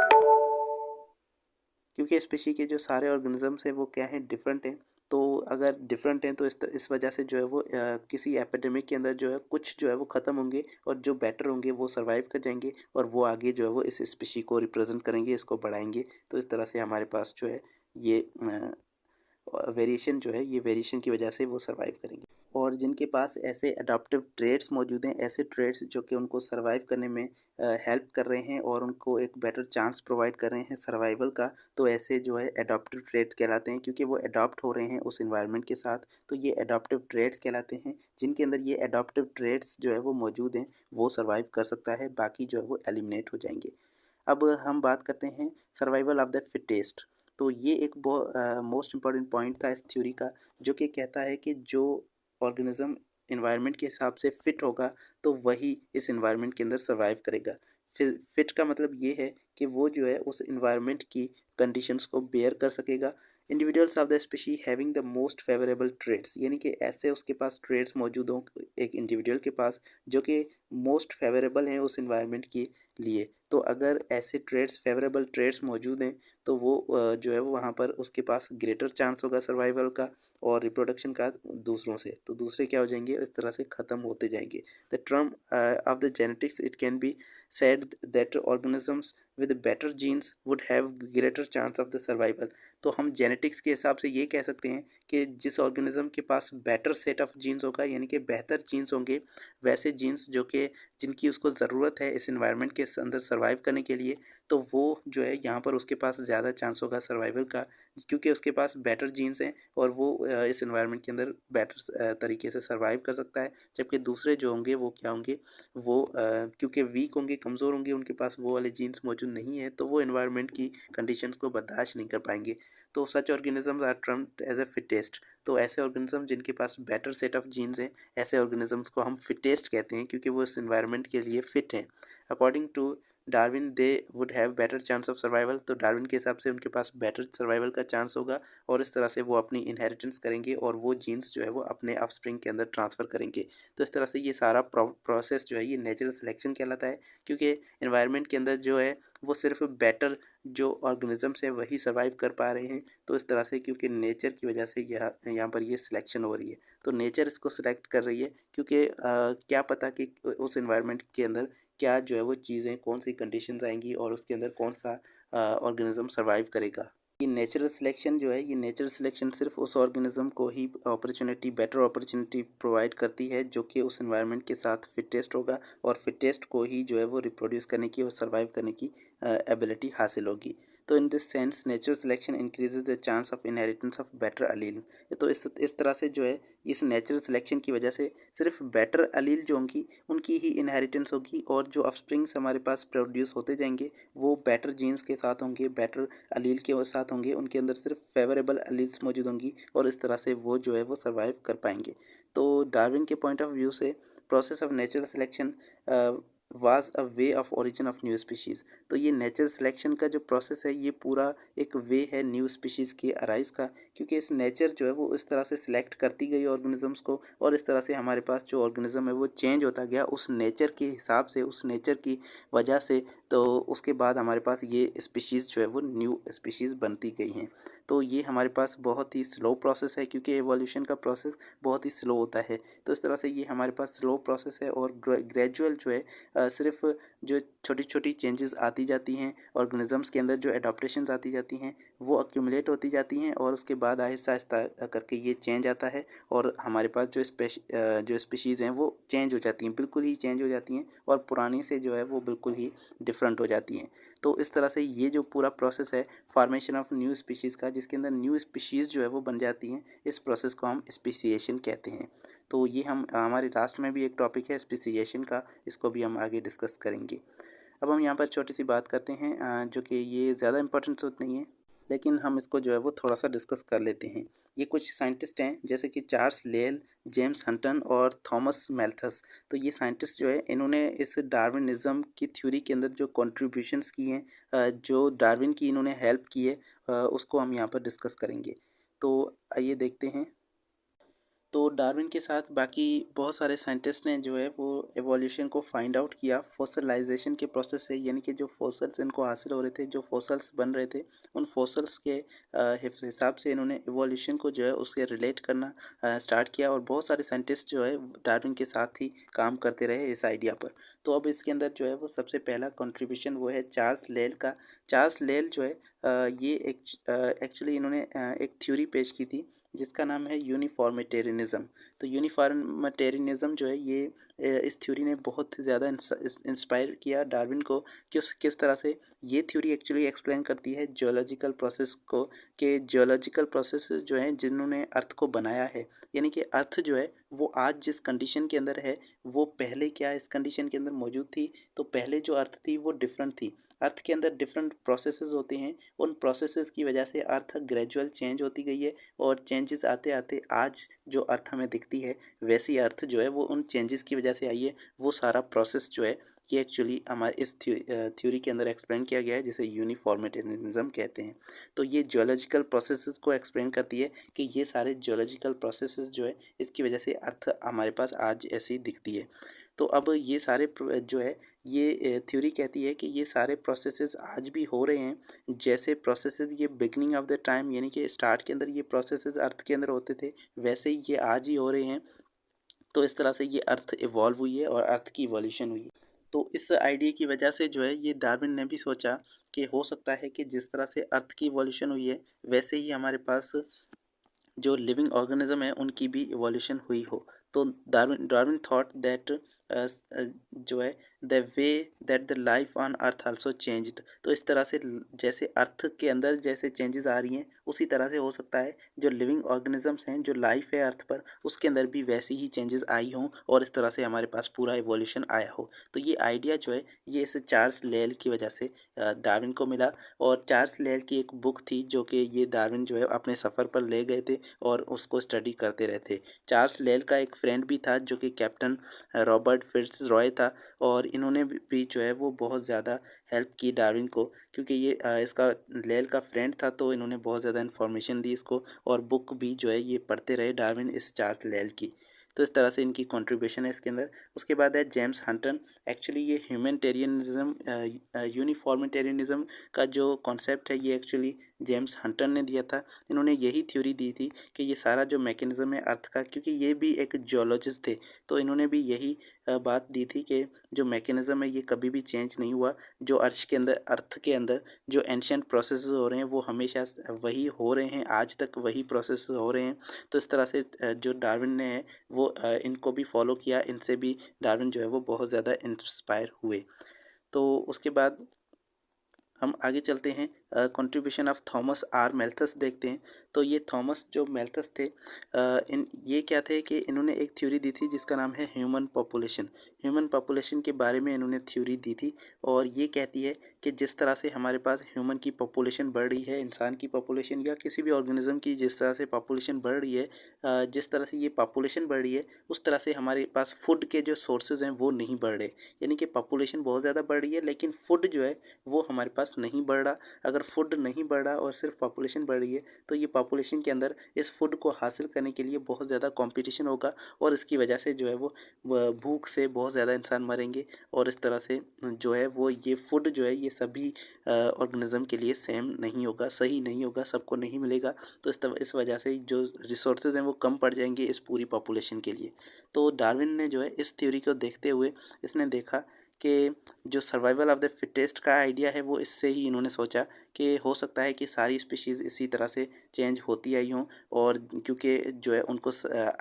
क्योंकि स्पीशी के जो सारे ऑर्गेनिजम्स हैं वो क्या हैं, डिफरेंट हैं। तो अगर डिफरेंट हैं तो इस वजह से जो है वो किसी एपिडेमिक के अंदर जो है कुछ जो है वो ख़त्म होंगे और जो बेटर होंगे वो सर्वाइव कर जाएंगे और वो आगे जो है वो इस स्पीशी को रिप्रेजेंट करेंगे, इसको बढ़ाएंगे। तो इस तरह से हमारे पास जो है ये वेरिएशन जो है, ये वेरिएशन की वजह से वो सर्वाइव करेंगे। और जिनके पास ऐसे अडॉप्टिव ट्रेड्स मौजूद हैं, ऐसे ट्रेड्स जो कि उनको सर्वाइव करने में हेल्प कर रहे हैं और उनको एक बेटर चांस प्रोवाइड कर रहे हैं सर्वाइवल का, तो ऐसे जो है अडॉप्टिव ट्रेड कहलाते हैं, क्योंकि वो अडॉप्ट हो रहे हैं उस एनवायरनमेंट के साथ। तो ये अडॉप्टिव ट्रेड्स कहलाते हैं। जिनके अंदर ये अडॉप्टिव ट्रेड्स जो है वो मौजूद हैं, वो सर्वाइव कर सकता है, बाकी जो है वो एलिमिनेट हो जाएंगे। अब हम बात करते हैं सर्वाइवल ऑफ द फिटेस्ट। तो ये एक मोस्ट इम्पॉर्टेंट पॉइंट था इस थ्योरी का, जो कि कहता है कि जो ऑर्गेनिज्म इन्वायरमेंट के हिसाब से फिट होगा, तो वही इस इन्वायरमेंट के अंदर सर्वाइव करेगा। फिर फिट का मतलब ये है कि वो जो है उस इन्वायरमेंट की कंडीशंस को बेयर कर सकेगा। Individuals of the species having the most favourable traits, यानी कि ऐसे उसके पास ट्रेड्स मौजूद हों एक इंडिविजुअल के पास, जो कि मोस्ट फेवरेबल हैं उस इन्वायरमेंट के लिए। तो अगर ऐसे ट्रेड्स, फेवरेबल ट्रेड्स मौजूद हैं, तो वो जो है वो वहाँ पर उसके पास ग्रेटर चांस होगा सर्वाइवल का और रिप्रोडक्शन का दूसरों से। तो दूसरे क्या हो जाएंगे, इस तरह से ख़त्म होते जाएंगे। The term of the genetics, it can be said that organisms with better genes would have greater chance of the survival। तो हम जेनेटिक्स के हिसाब से ये कह सकते हैं कि जिस ऑर्गेनिज्म के पास बेटर सेट ऑफ जीन्स होगा, यानी कि बेहतर जीन्स होंगे, वैसे जीन्स जो कि जिनकी उसको ज़रूरत है इस एनवायरनमेंट के अंदर सर्वाइव करने के लिए, तो वो जो है यहाँ पर उसके पास ज़्यादा चांस होगा सर्वाइवल का, क्योंकि उसके पास बेटर जीन्स हैं और वो इस एनवायरनमेंट के अंदर बेटर तरीके से सर्वाइव कर सकता है। जबकि दूसरे जो होंगे वो क्या होंगे, वो क्योंकि वीक होंगे, कमज़ोर होंगे, उनके पास वो वाले जीन्स मौजूद नहीं है, तो वो एनवायरनमेंट की कंडीशंस को बर्दाश्त नहीं कर पाएंगे। तो such organisms are termed as a fittest. तो ऐसे ऑर्गेनिज्म जिनके पास बेटर सेट ऑफ जीन्स हैं, ऐसे ऑर्गेनिजम्स को हम फिटेस्ट कहते हैं, क्योंकि वो इस एनवायरनमेंट के लिए फिट हैं। According to Darwin they would have better chance of survival. तो डार्विन के हिसाब से उनके पास बेटर सर्वाइवल का चांस होगा और इस तरह से वो अपनी इनहेरिटेंस करेंगे और वो जीन्स जो है वो अपने ऑफस्प्रिंग के अंदर ट्रांसफ़र करेंगे। तो इस तरह से ये सारा प्रोसेस जो है ये नेचुरल सिलेक्शन कहलाता है, क्योंकि एनवायरनमेंट के अंदर जो है वो सिर्फ बेटर जो ऑर्गेनिजम्स हैं वही सर्वाइव कर पा रहे हैं। तो इस तरह से क्योंकि नेचर की वजह से यहाँ पर ये सिलेक्शन हो रही है, तो नेचर इसको सिलेक्ट कर रही है, क्योंकि क्या पता कि उस एनवायरनमेंट के अंदर क्या जो है वो चीज़ें, कौन सी कंडीशंस आएंगी और उसके अंदर कौन सा ऑर्गेनिज्म सर्वाइव करेगा। ये नेचुरल सिलेक्शन जो है, ये नेचुरल सिलेक्शन सिर्फ उस ऑर्गेनिज्म को ही अपॉर्चुनिटी, बेटर अपॉर्चुनिटी प्रोवाइड करती है जो कि उस एनवायरनमेंट के साथ फिटेस्ट होगा और फिटेस्ट को ही जो है वो रिप्रोड्यूस करने की और सर्वाइव करने की एबिलिटी हासिल होगी। तो in this sense natural selection increases the chance of inheritance of better allele. तो इस तरह से जो है इस नेचुरल सिलेक्शन की वजह से सिर्फ बेटर अलील जो होंगी उनकी ही इनहेरिटेंस होगी और जो ऑफस्प्रिंग्स हमारे पास प्रोड्यूस होते जाएंगे वो बेटर जीन्स के साथ होंगे, बेटर अलील के साथ होंगे, उनके अंदर सिर्फ फेवरेबल अलील्स मौजूद होंगी और इस तरह से वो जो है वो सर्वाइव कर पाएंगे। तो डार्विन के पॉइंट ऑफ व्यू से process of natural selection was a way of origin of new species. तो ये नेचुरल सिलेक्शन का जो प्रोसेस है ये पूरा एक वे है न्यू स्पीशीज़ के अराइज का, क्योंकि इस नेचर जो है वो इस तरह से सिलेक्ट करती गई ऑर्गेनिजम्स को, और इस तरह से हमारे पास जो ऑर्गेनिज्म है वो चेंज होता गया उस नेचर के हिसाब से, उस नेचर की वजह से। तो उसके बाद हमारे पास ये स्पीशीज़ जो है वो न्यू स्पीशीज़ बनती गई हैं। तो ये हमारे पास बहुत ही स्लो प्रोसेस है, क्योंकि एवोल्यूशन का प्रोसेस बहुत ही स्लो होता है। तो इस तरह से ये हमारे पास स्लो प्रोसेस है, और ग्रेजुअल जो है सिर्फ जो छोटी-छोटी चेंजेस आती जाती हैं ऑर्गेनिज़म्स के अंदर, जो एडॉप्टेशंस आती जाती हैं वो एक्यूमुलेट होती जाती हैं, और उसके बाद आहिस्ता-आहिस्ता करके ये चेंज आता है, और हमारे पास जो स्पीशीज़ हैं वो चेंज हो जाती हैं, बिल्कुल ही चेंज हो जाती हैं, और पुरानी से जो है वो बिल्कुल ही डिफरेंट हो जाती हैं। तो इस तरह से ये जो पूरा प्रोसेस है फॉर्मेशन ऑफ न्यू स्पीशीज़ का, जिसके अंदर न्यू स्पीशीज़ जो है वो बन जाती हैं, इस प्रोसेस को हम स्पीसिएशन कहते हैं। तो ये हम हमारे लास्ट में भी एक टॉपिक है स्पीसिएशन का, इसको भी हम आगे डिस्कस करेंगे। अब हम यहाँ पर छोटी सी बात करते हैं जो कि ये ज़्यादा इम्पोर्टेंट तो नहीं है, लेकिन हम इसको जो है वो थोड़ा सा डिस्कस कर लेते हैं। ये कुछ साइंटिस्ट हैं जैसे कि चार्ल्स लेल, जेम्स हंटन और थॉमस मैल्थस। तो ये साइंटिस्ट जो है इन्होंने इस डार्विनिज़्म की थ्योरी के अंदर जो कंट्रीब्यूशंस की हैं, जो डार्विन की इन्होंने हेल्प की है, उसको हम यहाँ पर डिस्कस करेंगे। तो आइए देखते हैं। तो डार्विन के साथ बाकी बहुत सारे साइंटिस्ट ने जो है वो एवोल्यूशन को फाइंड आउट किया फॉसिलाइजेशन के प्रोसेस से, यानी कि जो फॉसल्स इनको हासिल हो रहे थे, जो फॉसल्स बन रहे थे, उन फॉसल्स के हिसाब से इन्होंने एवोल्यूशन को जो है उससे रिलेट करना स्टार्ट किया, और बहुत सारे साइंटिस्ट जो है डार्विन के साथ ही काम करते रहे इस आइडिया पर। तो अब इसके अंदर जो है वो सबसे पहला कंट्रीब्यूशन वो है चार्ल्स लेल का। चार्ल्स लेल जो है ये एक्चुअली इन्होंने एक थ्योरी पेश की थी जिसका नाम है यूनिफॉर्मिटेरियनिज़्म। तो यूनिफॉर्मिटेरियनिज़्म जो है ये इस थ्योरी ने बहुत ज़्यादा इंस्पायर किया डार्विन को, कि उस किस तरह से ये थ्योरी एक्चुअली एक्सप्लेन करती है जियोलॉजिकल प्रोसेस को, कि जियोलॉजिकल प्रोसेस जो हैं जिन्होंने अर्थ को बनाया है, यानी कि अर्थ जो है वो आज जिस कंडीशन के अंदर है वो पहले क्या इस कंडीशन के अंदर मौजूद थी। तो पहले जो अर्थ थी वो डिफरेंट थी। अर्थ के अंदर डिफरेंट प्रोसेसेस होते हैं, उन प्रोसेसेस की वजह से अर्थ ग्रेजुअल चेंज होती गई है, और चेंजेस आते आते आज जो अर्थ हमें दिखती है वैसी अर्थ जो है वो उन चेंजेस की वजह से आई है। वो सारा प्रोसेस जो है ये एक्चुअली हमारे इस थ्योरी के अंदर एक्सप्लेन किया गया है, जिसे यूनिफॉर्मिटेरियनिज्म कहते हैं। तो ये जियोलॉजिकल प्रोसेसेस को एक्सप्लेन करती है कि ये सारे जियोलॉजिकल प्रोसेसेस जो है इसकी वजह से अर्थ हमारे पास आज ऐसी दिखती है। तो अब ये सारे जो है ये थ्योरी कहती है कि ये सारे प्रोसेसेस आज भी हो रहे हैं, जैसे प्रोसेसेस ये बिगनिंग ऑफ द टाइम, यानी कि स्टार्ट के अंदर ये प्रोसेसेस अर्थ के अंदर होते थे, वैसे ही ये आज ही हो रहे हैं। तो इस तरह से ये अर्थ इवॉल्व हुई है और अर्थ की इवोल्यूशन हुई है। तो इस आइडिया की वजह से जो है ये डार्विन ने भी सोचा कि हो सकता है कि जिस तरह से अर्थ की इवोल्यूशन हुई है वैसे ही हमारे पास जो लिविंग ऑर्गेनिज्म है उनकी भी इवोल्यूशन हुई हो। तो डार्विन डार्विन थॉट दैट जो है the way that the life on earth also changed. तो इस तरह से जैसे अर्थ के अंदर जैसे चेंजेस आ रही हैं उसी तरह से हो सकता है जो लिविंग ऑर्गेनिजम्स हैं, जो लाइफ है अर्थ पर, उसके अंदर भी वैसी ही चेंजेस आई हों, और इस तरह से हमारे पास पूरा इवोल्यूशन आया हो। तो ये आइडिया जो है ये इस चार्ल्स लेल की वजह से डार्विन को मिला। और चार्ल्स लेल की एक बुक थी जो कि ये डार्विन जो है अपने सफ़र पर ले गए थे और उसको स्टडी करते रहे थे। चार्ल्स लेल का एक फ्रेंड भी था जो कि कैप्टन रॉबर्ट फिट्ज रॉय था, और इन्होंने भी जो है वो बहुत ज़्यादा हेल्प की डार्विन को, क्योंकि ये इसका लेल का फ्रेंड था, तो इन्होंने बहुत ज़्यादा इन्फॉर्मेशन दी इसको, और बुक भी जो है ये पढ़ते रहे डार्विन इस चार्ल्स लेल की। तो इस तरह से इनकी कंट्रीब्यूशन है इसके अंदर। उसके बाद है जेम्स हंटन। एक्चुअली ये ह्यूमैनिटेरियनिज़्म यूनिफॉर्मिटेरियनिज़्म का जो कॉन्सेप्ट है ये एक्चुअली जेम्स हंटन ने दिया था। इन्होंने यही थ्योरी दी थी कि ये सारा जो मैकेनिज़्म है अर्थ का, क्योंकि ये भी एक जियोलॉजिस्ट थे, तो इन्होंने भी यही बात दी थी कि जो मैकेनिज़्म है ये कभी भी चेंज नहीं हुआ। जो अर्थ के अंदर जो एंशिएंट प्रोसेसेस हो रहे हैं वो हमेशा वही हो रहे हैं, आज तक वही प्रोसेस हो रहे हैं। तो इस तरह से जो डार्विन ने है वो इनको भी फॉलो किया, इनसे भी डार्विन जो है वो बहुत ज़्यादा इंस्पायर हुए। तो उसके बाद हम आगे चलते हैं कंट्रीब्यूशन ऑफ थॉमस आर मैल्थस देखते हैं तो ये थॉमस जो मैल्थस थे इन ये क्या थे कि इन्होंने एक थ्योरी दी थी जिसका नाम है ह्यूमन पॉपुलेशन। ह्यूमन पॉपुलेशन के बारे में इन्होंने थ्योरी दी थी और ये कहती है कि जिस तरह से हमारे पास ह्यूमन की पॉपुलेशन बढ़ रही है, इंसान की पॉपुलेशन या किसी भी ऑर्गेनिज्म की जिस तरह से पॉपुलेशन बढ़ रही है, जिस तरह से ये पॉपुलेशन बढ़ रही है उस तरह से हमारे पास फूड के जो सोर्सेज हैं वो नहीं बढ़ रहे। यानी कि पॉपुलेशन बहुत ज़्यादा बढ़ रही है लेकिन फूड जो है वो हमारे पास नहीं बढ़ रहा। अगर फूड नहीं बढ़ रहा और सिर्फ पॉपुलेशन बढ़ रही है तो ये पॉपुलेशन के अंदर इस फूड को हासिल करने के लिए बहुत ज़्यादा कंपटीशन होगा और इसकी वजह से जो है वो भूख से बहुत ज़्यादा इंसान मरेंगे और इस तरह से जो है वो ये फूड जो है ये सभी ऑर्गेनिज्म के लिए सेम नहीं होगा, सही नहीं होगा, सबको नहीं मिलेगा। तो इस वजह से जो रिसोर्सेज हैं वो कम पड़ जाएंगे इस पूरी पॉपुलेशन के लिए। तो डार्विन ने जो है इस थ्योरी को देखते हुए इसने देखा कि जो सर्वाइवल ऑफ द फिटेस्ट का आइडिया है वो इससे ही इन्होंने सोचा कि हो सकता है कि सारी स्पीशीज़ इसी तरह से चेंज होती आई हों और क्योंकि जो है उनको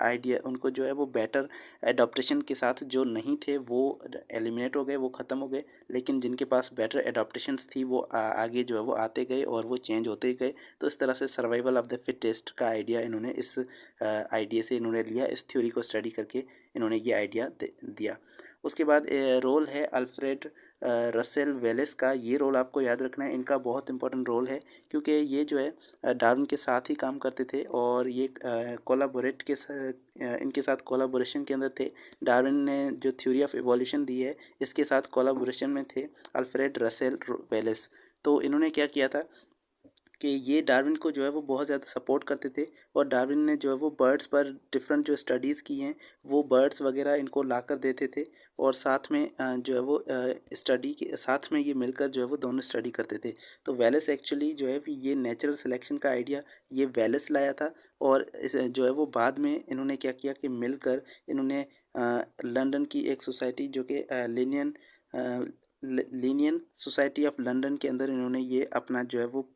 आइडिया उनको जो है वो बेटर एडाप्टेशन के साथ जो नहीं थे वो एलिमिनेट हो गए, वो ख़त्म हो गए। लेकिन जिनके पास बेटर एडाप्टेशंस थी वो आगे जो है वो आते गए और वो चेंज होते गए। तो इस तरह से सर्वाइवल ऑफ द फिटेस्ट का आइडिया इन्होंने इस आइडिया से इन्होंने लिया, इस थ्योरी को स्टडी करके इन्होंने ये आइडिया दिया। उसके बाद रोल है अल्फ्रेड रसेल वेलेस का। ये रोल आपको याद रखना है, इनका बहुत इंपॉर्टेंट रोल है क्योंकि ये जो है डार्विन के साथ ही काम करते थे और ये इनके साथ कोलाबोरेशन के अंदर थे। डार्विन ने जो थ्योरी ऑफ इवोल्यूशन दी है इसके साथ कोलाबोरेशन में थे अल्फ्रेड रसेल वेलेस। तो इन्होंने क्या किया था कि ये डार्विन को जो है वो बहुत ज़्यादा सपोर्ट करते थे और डार्विन ने जो है वो बर्ड्स पर डिफरेंट जो स्टडीज़ की हैं वो बर्ड्स वगैरह इनको ला कर देते थे और साथ में जो है वो स्टडी के साथ में ये मिलकर जो है वो दोनों स्टडी करते थे। तो वेलेस एक्चुअली जो है ये नेचुरल सिलेक्शन का आइडिया ये वेलेस लाया था और इस जो है वो बाद में इन्होंने क्या किया कि मिलकर इन्होंने लंदन की एक सोसाइटी जो कि लीनियन सोसाइटी ऑफ लंदन के अंदर इन्होंने ये अपना जो है वो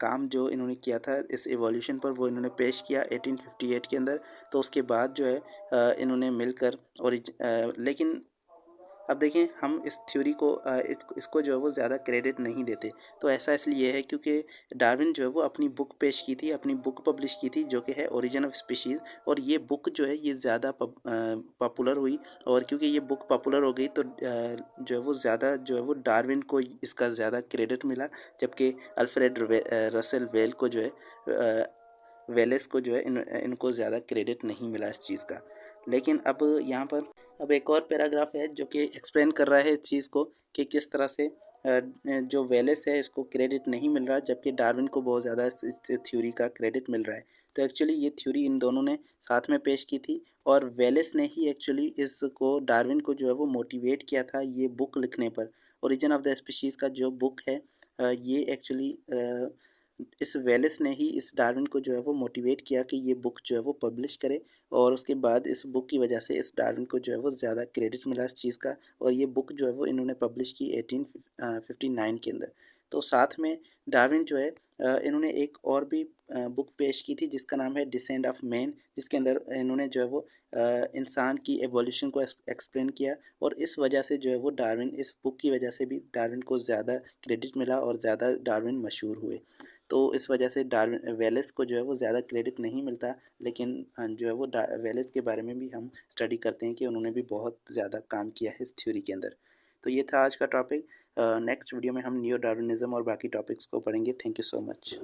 काम जो इन्होंने किया था इस एवोल्यूशन पर वो इन्होंने पेश किया 1858 के अंदर। तो उसके बाद जो है इन्होंने मिलकर लेकिन अब देखें हम इस थ्योरी को इसको जो है वो ज़्यादा क्रेडिट नहीं देते। तो ऐसा इसलिए है क्योंकि डार्विन जो है वो अपनी बुक पेश की थी, अपनी बुक पब्लिश की थी जो कि है ओरिजिन ऑफ स्पीशीज़ और ये बुक जो है ये ज़्यादा पॉपुलर हुई और क्योंकि ये बुक पॉपुलर हो गई तो जो है वो ज़्यादा जो है वो डार्विन को इसका ज़्यादा क्रेडिट मिला जबकि रसेल को जो है वेलेस को जो है इनको ज़्यादा क्रेडिट नहीं मिला इस चीज़ का। लेकिन अब यहाँ पर अब एक और पैराग्राफ है जो कि एक्सप्लेन कर रहा है इस चीज़ को कि किस तरह से जो वेलेस है इसको क्रेडिट नहीं मिल रहा जबकि डार्विन को बहुत ज़्यादा इस थ्योरी का क्रेडिट मिल रहा है। तो एक्चुअली ये थ्योरी इन दोनों ने साथ में पेश की थी और वेलेस ने ही एक्चुअली इसको डार्विन को जो है वो मोटिवेट किया था ये बुक लिखने पर। ओरिजिन ऑफ द स्पीशीज़ का जो बुक है ये एक्चुअली इस वेलेस ने ही इस डार्विन को जो है वो मोटिवेट किया कि ये बुक जो है वो पब्लिश करे और उसके बाद इस बुक की वजह से इस डार्विन को जो है वो ज़्यादा क्रेडिट मिला इस चीज़ का और ये बुक जो है वो इन्होंने पब्लिश की 1859 के अंदर। तो साथ में डार्विन जो है इन्होंने एक और भी बुक पेश की थी जिसका नाम है डिसेंड ऑफ मैन, जिसके अंदर इन्होंने जो है वो इंसान की एवोल्यूशन को एक्सप्लेन किया और इस वजह से जो है वो डार्विन इस बुक की वजह से भी डार्विन को ज़्यादा क्रेडिट मिला और ज़्यादा डार्विन मशहूर हुए। तो इस वजह से डार्विन वेलेस को जो है वो ज़्यादा क्रेडिट नहीं मिलता लेकिन जो है वो वेलेस के बारे में भी हम स्टडी करते हैं कि उन्होंने भी बहुत ज़्यादा काम किया है इस थ्योरी के अंदर। तो ये था आज का टॉपिक। नेक्स्ट वीडियो में हम नियो डार्विनिज़्म और बाकी टॉपिक्स को पढ़ेंगे। Thank you so much.